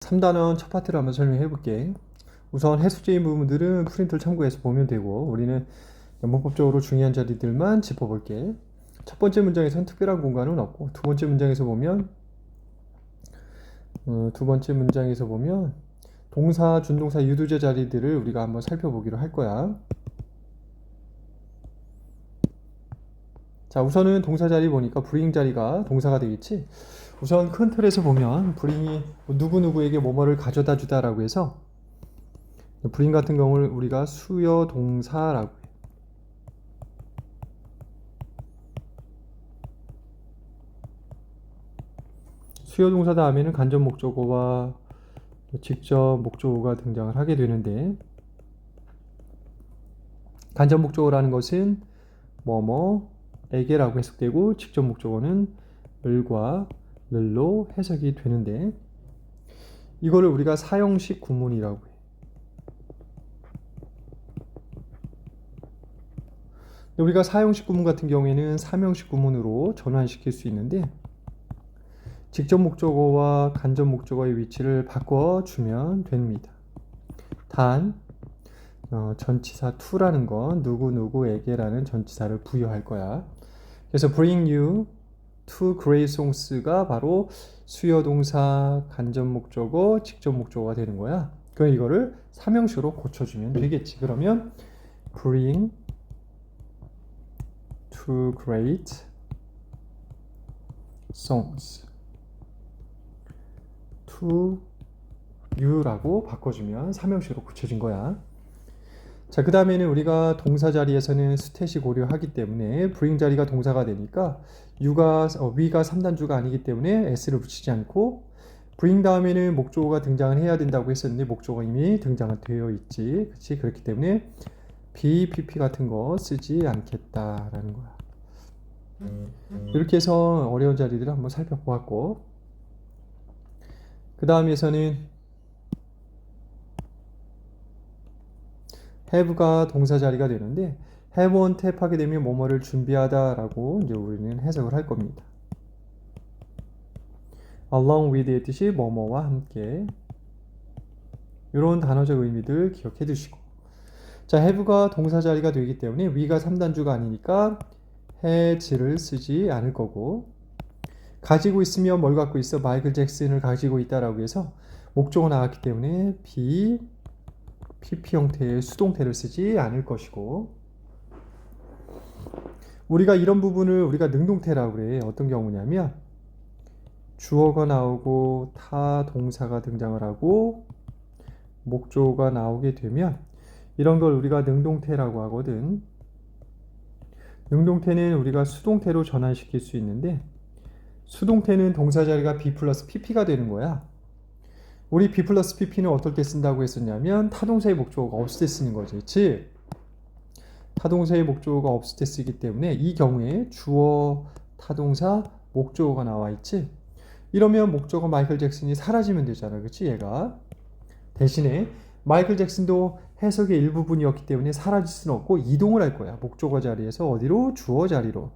3단원 첫 파트를 한번 설명해 볼게. 우선 해석적인 부분들은 프린트를 참고해서 보면 되고, 우리는 문법적으로 중요한 자리들만 짚어볼게. 첫 번째 문장에서는 특별한 공간은 없고, 두 번째 문장에서 보면 동사, 준동사, 유도제 자리들을 우리가 한번 살펴보기로 할 거야. 자, 우선은 동사 자리 보니까 bring 자리가 동사가 되겠지. 우선 큰 틀에서 보면 bring이 누구누구에게 뭐뭐를 가져다 주다라고 해서 bring 같은 경우를 우리가 수요 동사라고 해. 수요 동사 다음에는 간접 목적어와 직접 목적어가 등장을 하게 되는데, 간접 목적어라는 것은 뭐뭐에게라고 해석되고, 직접 목적어는 을과 늘로 해석이 되는데, 이거를 우리가 사형식 구문이라고 해. 우리가 사형식 구문 같은 경우에는 삼형식 구문으로 전환시킬 수 있는데, 직접 목적어와 간접 목적어의 위치를 바꿔주면 됩니다. 단 전치사 to라는 건 누구누구에게라는 전치사를 부여할 거야. 그래서 bring you to great songs가 바로 수요 동사, 간접 목적어, 직접 목적어가 되는 거야. 그럼 이거를 삼형식으로 고쳐주면 되겠지. 그러면 bring to great songs to you라고 바꿔주면 삼형식으로 고쳐진 거야. 자, 그 다음에는 우리가 동사 자리에서는 스탯이 고려하기 때문에 bring 자리가 동사가 되니까 위가 3단주가 아니기 때문에 s를 붙이지 않고, bring 다음에는 목적어가 등장을 해야 된다고 했었는데 목적어 이미 등장은 되어 있지. 그치? 그렇기 때문에 BPP 같은 거 쓰지 않겠다라는 거야. 이렇게 해서 어려운 자리들을 한번 살펴보았고, 그 다음에서는 have가 동사 자리가 되는데, have on tap 하게 되면 뭐뭐를 준비하다 라고 이제 우리는 해석을 할 겁니다. along with의 뜻이 뭐뭐와 함께, 이런 단어적 의미들 기억해 두시고, 자, have가 동사 자리가 되기 때문에 we가 3단주가 아니니까 has를 쓰지 않을 거고, 가지고 있으면 뭘 갖고 있어? 마이클 잭슨을 가지고 있다라고 해서 목적어 나왔기 때문에 PP 형태의 수동태를 쓰지 않을 것이고, 우리가 이런 부분을 우리가 능동태라고 그래. 어떤 경우냐면 주어가 나오고 타 동사가 등장을 하고 목적어가 나오게 되면 이런 걸 우리가 능동태라고 하거든. 능동태는 우리가 수동태로 전환시킬 수 있는데, 수동태는 동사 자리가 B 플러스 PP가 되는 거야. 우리 B 플러스 PP는 어떨 때 쓴다고 했었냐면 타동사의 목적어가 없을 때 쓰는 거지. 그치? 타동사의 목적어가 없을 때 쓰기 때문에 이 경우에 주어, 타동사, 목적어가 나와 있지? 이러면 목적어 마이클 잭슨이 사라지면 되잖아. 그치? 얘가. 대신에 마이클 잭슨도 해석의 일부분이었기 때문에 사라질 수는 없고 이동을 할 거야. 목적어 자리에서 어디로? 주어 자리로.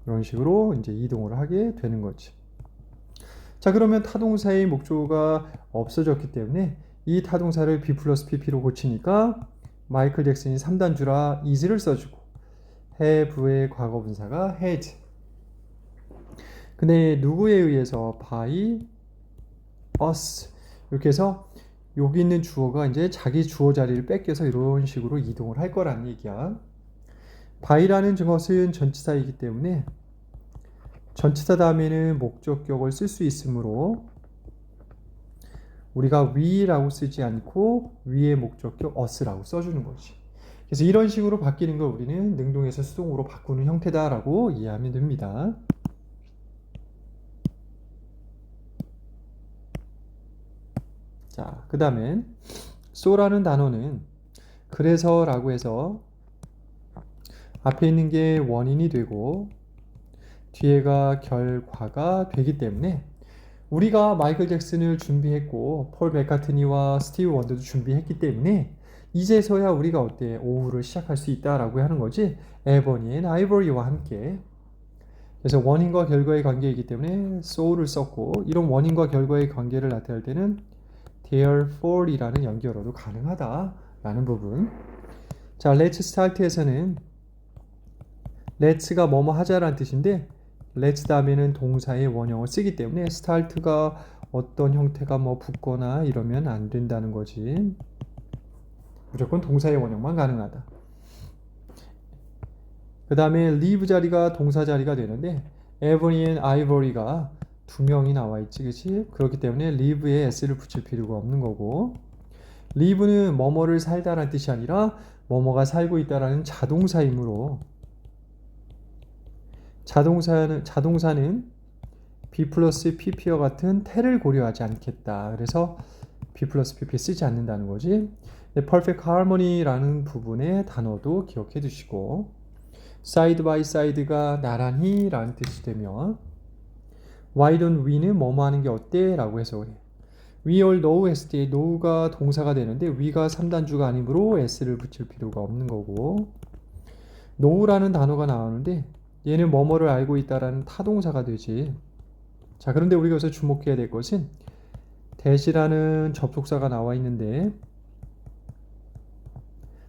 이런 식으로 이제 이동을 하게 되는 거지. 자, 그러면 타동사의 목적어가 없어졌기 때문에 이 타동사를 B 플러스 PP로 고치니까 마이클 잭슨이 3단주라 is를 써주고, have의 과거분사가 had. 근데 누구에 의해서? by us. 이렇게 해서 여기 있는 주어가 이제 자기 주어 자리를 뺏겨서 이런 식으로 이동을 할 거라는 얘기야. by라는 것은 전치사이기 때문에 전치사 다음에는 목적격을 쓸 수 있으므로 우리가 we라고 쓰지 않고 위의 목적격 us라고 써주는 거지. 그래서 이런 식으로 바뀌는 걸 우리는 능동에서 수동으로 바꾸는 형태다라고 이해하면 됩니다. 자, 그 다음엔 so라는 단어는 그래서라고 해서 앞에 있는 게 원인이 되고 뒤에가 결과가 되기 때문에 우리가 마이클 잭슨을 준비했고 폴 맥카트니와 스티브 원더도 준비했기 때문에 이제서야 우리가 오후를 시작할 수 있다라고 하는 거지. 에버니 앤 아이보리와 함께. 그래서 원인과 결과의 관계이기 때문에 so를 썼고, 이런 원인과 결과의 관계를 나타낼 때는 therefore이라는 연결어도 가능하다라는 부분. 자, let's start에서는 let's가 뭐뭐 하자라는 뜻인데 let's 다음에는 동사의 원형을 쓰기 때문에 start가 어떤 형태가 뭐 붙거나 이러면 안 된다는 거지. 무조건 동사의 원형만 가능하다. 그 다음에 leave 자리가 동사 자리가 되는데 Ebony and Ivory가 두 명이 나와 있지, 그치? 그렇기 때문에 leave에 s를 붙일 필요가 없는 거고, leave는 뭐뭐를 살다라는 뜻이 아니라 뭐뭐가 살고 있다라는 자동사이므로 자동사는 be 플러스 pp와 같은 태를 고려하지 않겠다. 그래서 be 플러스 pp 쓰지 않는다는 거지. perfect harmony라는 부분의 단어도 기억해 두시고, side by side가 나란히 라는 뜻이 되면 why don't we는 뭐뭐 하는 게 어때? 라고 해서 그래. we all know 했을 때 know가 동사가 되는데 we가 3단주가 아니므로 s를 붙일 필요가 없는 거고, know라는 단어가 나오는데 얘는 뭐뭐를 알고 있다라는 타동사가 되지. 자, 그런데 우리가 여기서 주목해야 될 것은 that이라는 접속사가 나와 있는데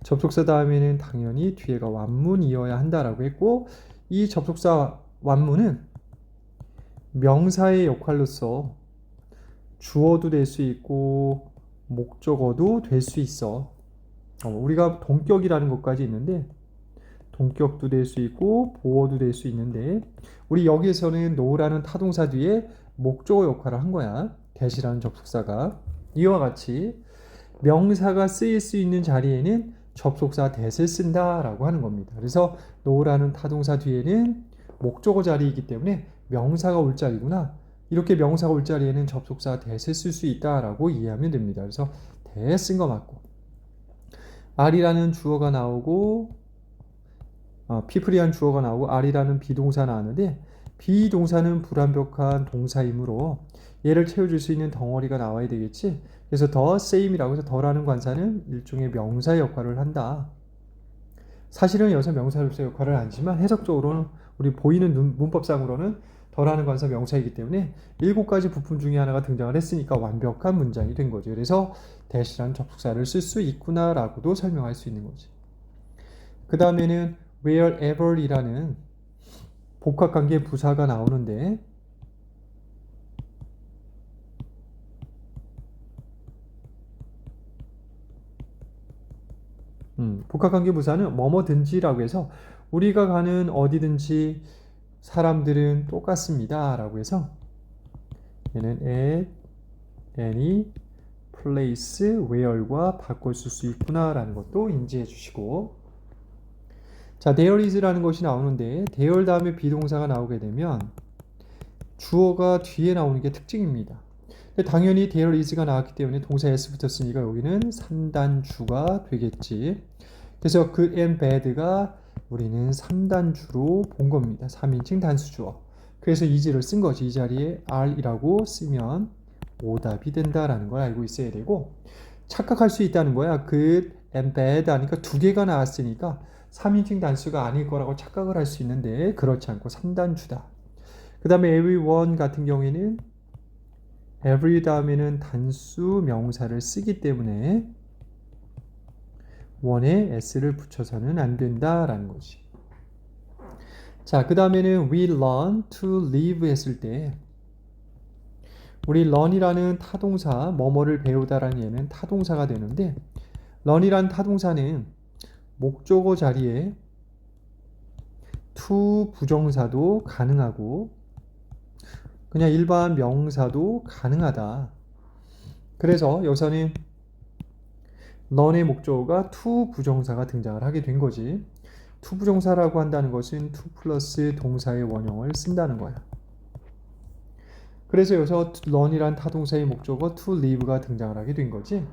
접속사 다음에는 당연히 뒤에가 완문이어야 한다라고 했고, 이 접속사 완문은 명사의 역할로서 주어도 될 수 있고 목적어도 될 수 있어. 우리가 동격이라는 것까지 있는데 동격도 될 수 있고 보어도 될 수 있는데 우리 여기에서는 no라는 타동사 뒤에 목적어 역할을 한 거야. that이라는 접속사가. 이와 같이 명사가 쓰일 수 있는 자리에는 접속사 that을 쓴다라고 하는 겁니다. 그래서 no라는 타동사 뒤에는 목적어 자리이기 때문에 명사가 올 자리구나. 이렇게 명사가 올 자리에는 접속사 that을 쓸 수 있다라고 이해하면 됩니다. 그래서 that 쓴 거 맞고, are이라는 주어가 나오고 people이라는 주어가 나오고 are이라는 비동사 나왔는데 비동사는 불완벽한 동사이므로 얘를 채워줄 수 있는 덩어리가 나와야 되겠지. 그래서 the same이라고 해서 더라는 관사는 일종의 명사 역할을 한다. 사실은 여기서 명사로서 역할을 안 하지만 해석적으로는 우리 보이는 문법상으로는 더라는 관사 명사이기 때문에 7가지 부품 중에 하나가 등장을 했으니까 완벽한 문장이 된 거죠. 그래서 that이라는 접속사를 쓸 수 있구나라고도 설명할 수 있는 거지. 그 다음에는 wherever이라는 복합관계 부사가 나오는데 복합관계 부사는 뭐뭐든지라고 해서 우리가 가는 어디든지 사람들은 똑같습니다 라고 해서 얘는 at any place where과 바꿔 쓸 수 있구나 라는 것도 인지해 주시고, 자, there is라는 것이 나오는데 there 다음에 비동사가 나오게 되면 주어가 뒤에 나오는 게 특징입니다. 당연히 there is가 나왔기 때문에 동사 s 붙었으니까 여기는 3단주가 되겠지. 그래서 good and bad가 우리는 3단주로 본 겁니다. 3인칭 단수주어. 그래서 is를 쓴 거지. 이 자리에 are이라고 쓰면 오답이 된다라는 걸 알고 있어야 되고, 착각할 수 있다는 거야. good and bad 하니까 두 개가 나왔으니까 3인칭 단수가 아닐 거라고 착각을 할 수 있는데 그렇지 않고 3단주다. 그 다음에 everyone 같은 경우에는 every 다음에는 단수 명사를 쓰기 때문에 one에 s를 붙여서는 안 된다라는 거지. 자, 그 다음에는 we learn to live 했을 때 우리 learn이라는 타동사, 뭐뭐를 배우다라는 얘는 타동사가 되는데 learn이라는 타동사는 목적어 자리에 to 부정사도 가능하고 그냥 일반 명사도 가능하다. 그래서 여기서는 learn의 목적어가 to 부정사가 등장을 하게 된 거지. to 부정사라고 한다는 것은 to 플러스 동사의 원형을 쓴다는 거야. 그래서 여기서 learn이란 타동사의 목적어 to live가 등장을 하게 된 거지.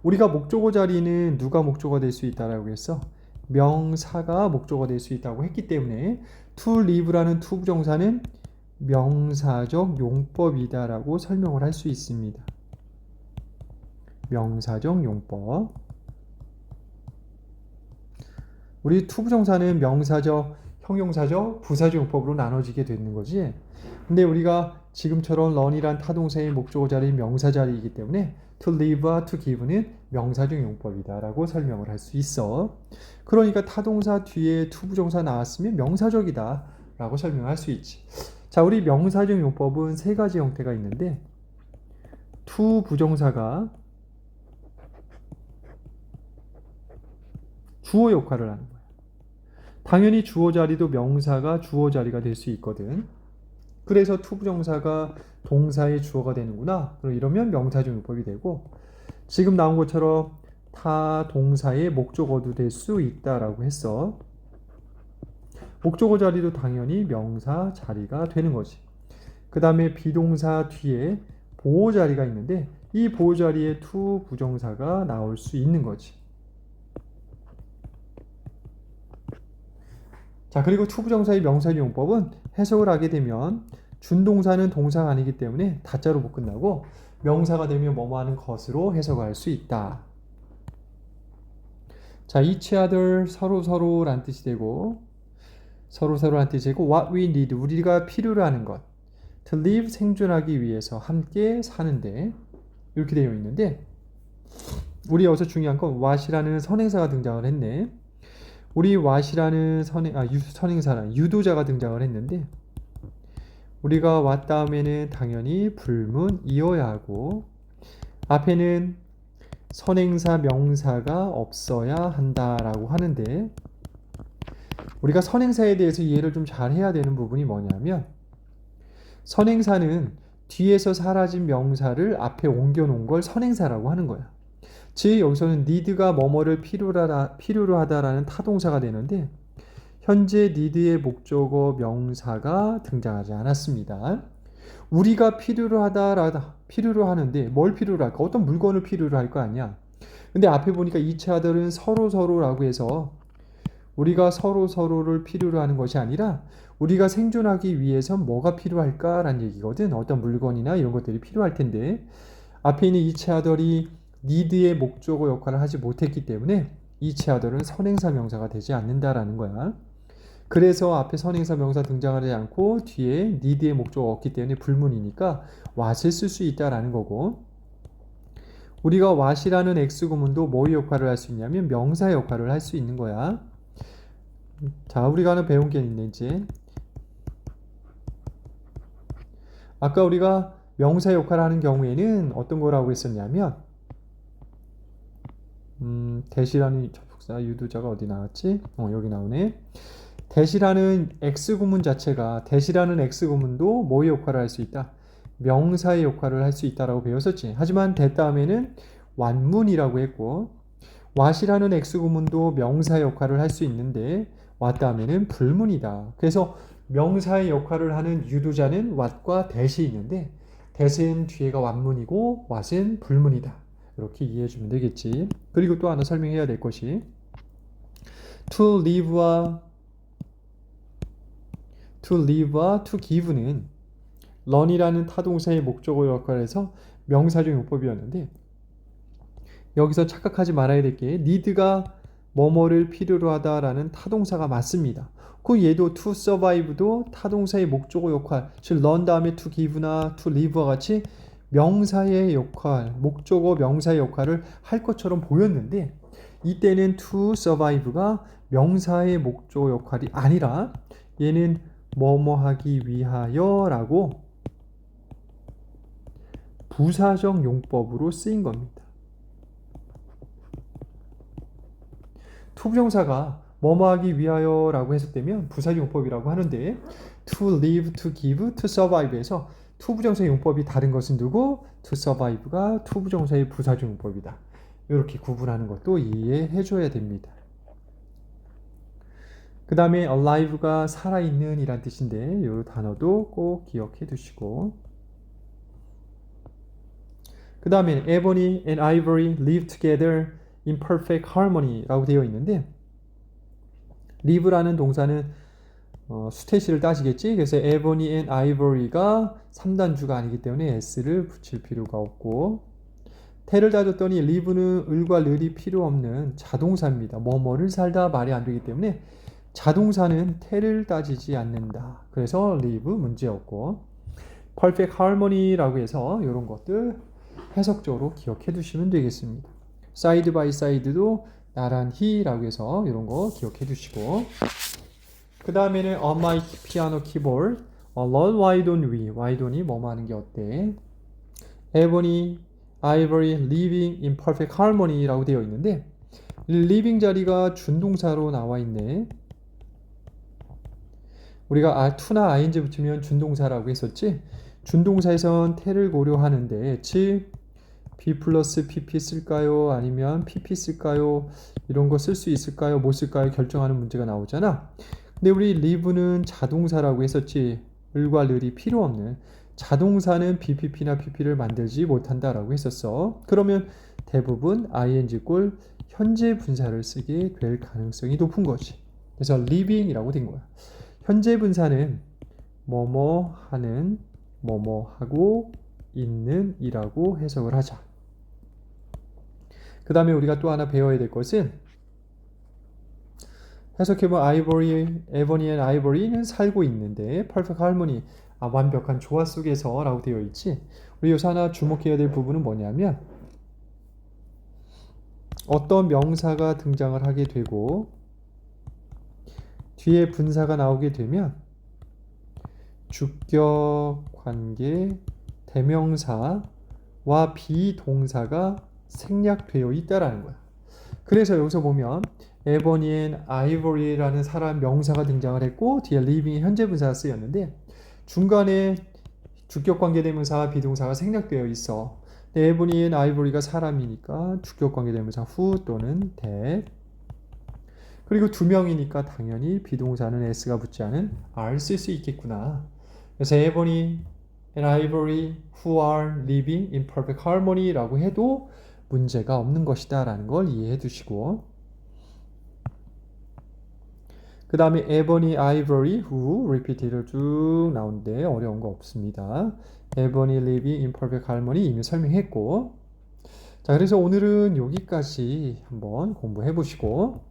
우리가 목적어 자리는 누가 목적어가 될 수 있다라고 했어? 명사가 목적어가 될 수 있다고 했기 때문에 to live라는 to 부정사는 명사적 용법이다라고 설명을 할 수 있습니다. 명사적 용법. 우리 to 부정사는 명사적 형용사적, 부사적 용법으로 나눠지게 되는 거지. 근데 우리가 지금처럼 run이란 타동사의 목적어 자리인 명사 자리이기 때문에 to live와 to give는 명사적 용법이다라고 설명을 할 수 있어. 그러니까 타동사 뒤에 to 부정사 나왔으면 명사적이다라고 설명할 수 있지. 자, 우리 명사적 용법은 세 가지 형태가 있는데 to 부정사가 주어 역할을 하는 거야. 당연히 주어 자리도 명사가 주어 자리가 될 수 있거든. 그래서 to 부정사가 동사의 주어가 되는구나. 이러면 명사적 용법이 되고 지금 나온 것처럼 타 동사의 목적어도 될 수 있다라고 했어. 목적어 자리도 당연히 명사 자리가 되는 거지. 그 다음에 비동사 뒤에 보호 자리가 있는데 이 보호 자리에 to 부정사가 나올 수 있는 거지. 자, 그리고 to 부정사의 명사적 용법은 해석을 하게 되면 준동사는 동사가 아니기 때문에 다자로 못 끝나고 명사가 되면 뭐뭐 하는 것으로 해석할 수 있다. 자, each other 서로서로란 뜻이 되고 서로서로란 뜻이 되고 what we need 우리가 필요로 하는 것 to live 생존하기 위해서 함께 사는데 이렇게 되어 있는데 우리 여기서 중요한 건 what이라는 선행사가 등장을 했네. 우리 what이라는 선행사는 유도자가 등장을 했는데 우리가 what 다음에는 당연히 불문이어야 하고 앞에는 선행사 명사가 없어야 한다라고 하는데 우리가 선행사에 대해서 이해를 좀 잘 해야 되는 부분이 뭐냐면 선행사는 뒤에서 사라진 명사를 앞에 옮겨 놓은 걸 선행사라고 하는 거야. 즉 여기서는 need가 뭐뭐를 필요로 하다라는 타동사가 되는데 현재 need의 목적어 명사가 등장하지 않았습니다. 우리가 필요로 하는데 뭘 필요로 할까? 어떤 물건을 필요로 할 거 아니야. 근데 앞에 보니까 each other은 서로서로라고 해서 우리가 서로서로를 필요로 하는 것이 아니라 우리가 생존하기 위해서 뭐가 필요할까라는 얘기거든. 어떤 물건이나 이런 것들이 필요할 텐데 앞에 있는 each other이 need의 목적어 역할을 하지 못했기 때문에 each other은 선행사 명사가 되지 않는다라는 거야. 그래서 앞에 선행사 명사 등장하지 않고 뒤에 need의 목적어가 없기 때문에 불문이니까 what을 쓸 수 있다라는 거고 우리가 what이라는 X구문도 뭐의 역할을 할 수 있냐면 명사의 역할을 할 수 있는 거야. 자, 우리가 하나 배운 게 있네 이제. 아까 우리가 명사 역할을 하는 경우에는 어떤 거라고 했었냐면 대시라는 접속사 유도자가 어디 나왔지? 여기 나오네. 대시라는 X구문 자체가 대시라는 X구문도 뭐의 역할을 할 수 있다? 명사의 역할을 할 수 있다라고 배웠었지. 하지만 대 다음에는 완문이라고 했고 what이라는 X구문도 명사의 역할을 할 수 있는데 what 다음에는 불문이다. 그래서 명사의 역할을 하는 유도자는 what과 that이 있는데 that은 뒤에가 완문이고 what은 불문이다. 이렇게 이해해 주면 되겠지. 그리고 또 하나 설명해야 될 것이 to live와 to give는 run이라는 타동사의 목적어 역할을 해서 명사적 용법이었는데 여기서 착각하지 말아야 될 게 need가 뭐뭐를 필요로 하다라는 타동사가 맞습니다. 그 얘도 to survive도 타동사의 목적어 역할, 즉 run 다음에 to give나 to live와 같이 명사의 역할, 목적어 명사의 역할을 할 것처럼 보였는데 이때는 to survive가 명사의 목적어 역할이 아니라 얘는 뭐뭐 하기 위하여라고 부사적 용법으로 쓰인 겁니다. to 부정사가 뭐뭐 하기 위하여라고 해석되면 부사적 용법이라고 하는데 to live, to give, to survive에서 to 부정사의 용법이 다른 것은 누구? to survive가 to 부정사의 부사적 용법이다. 이렇게 구분하는 것도 이해해 줘야 됩니다. 그 다음에 alive가 살아있는 이란 뜻인데 이 단어도 꼭 기억해 두시고 그 다음에 ebony and ivory live together in perfect harmony 라고 되어 있는데 live라는 동사는 수태시를 따지겠지. 그래서 ebony and ivory가 3단주가 아니기 때문에 s를 붙일 필요가 없고 태를 따졌더니 live는 을과 을이 필요 없는 자동사입니다. 뭐뭐를 살다 말이 안 되기 때문에 자동사는 태를 따지지 않는다. 그래서 live 문제였고 perfect harmony라고 해서 이런 것들 해석적으로 기억해 두시면 되겠습니다. side by side도 나란히라고 해서 이런 거 기억해 두시고 그 다음에는 on my piano keyboard Lord why don't we? why don't we? 뭐뭐 하는 게 어때? ebony, ivory, living in perfect harmony라고 되어 있는데 living 자리가 준동사로 나와 있네. 우리가 to나 ing 붙이면 준동사라고 했었지. 준동사에선 태를 고려하는데 즉 be 플러스 pp 쓸까요? 아니면 pp 쓸까요? 이런 거 쓸 수 있을까요? 못 쓸까요? 결정하는 문제가 나오잖아. 근데 우리 live는 자동사라고 했었지. 을과 을이 필요 없는 자동사는 BPP나 PP를 만들지 못한다라고 했었어. 그러면 대부분 ing 꼴 현재 분사를 쓰게 될 가능성이 높은 거지. 그래서 living이라고 된 거야. 현재 분사는 뭐뭐 하는, 뭐뭐 하고 있는 이라고 해석을 하자. 그 다음에 우리가 또 하나 배워야 될 것은 해석해보면 ivory, ebony and ivory는 살고 있는데 perfect harmony, 완벽한 조화 속에서 라고 되어 있지. 우리 여기서 하나 주목해야 될 부분은 뭐냐면 어떤 명사가 등장을 하게 되고 뒤에 분사가 나오게 되면 주격 관계 대명사와 비동사가 생략되어 있다라는 거야. 그래서 여기서 보면 ebony and ivory라는 사람 명사가 등장을 했고 뒤에 living이 현재 분사가 쓰였는데 중간에 주격 관계 대명사와 비동사가 생략되어 있어. ebony and ivory가 사람이니까 주격 관계 대명사 who 또는 that. 그리고 두 명이니까 당연히 비동사는 s가 붙지 않은 are 쓸 수 있겠구나. 그래서 ebony and ivory who are living in perfect harmony라고 해도 문제가 없는 것이다 라는 걸 이해해 두시고 그 다음에 ebony, ivory, who repeated로 쭉 나오는데 어려운 거 없습니다. ebony, living in perfect harmony 이미 설명했고 자 그래서 오늘은 여기까지 한번 공부해 보시고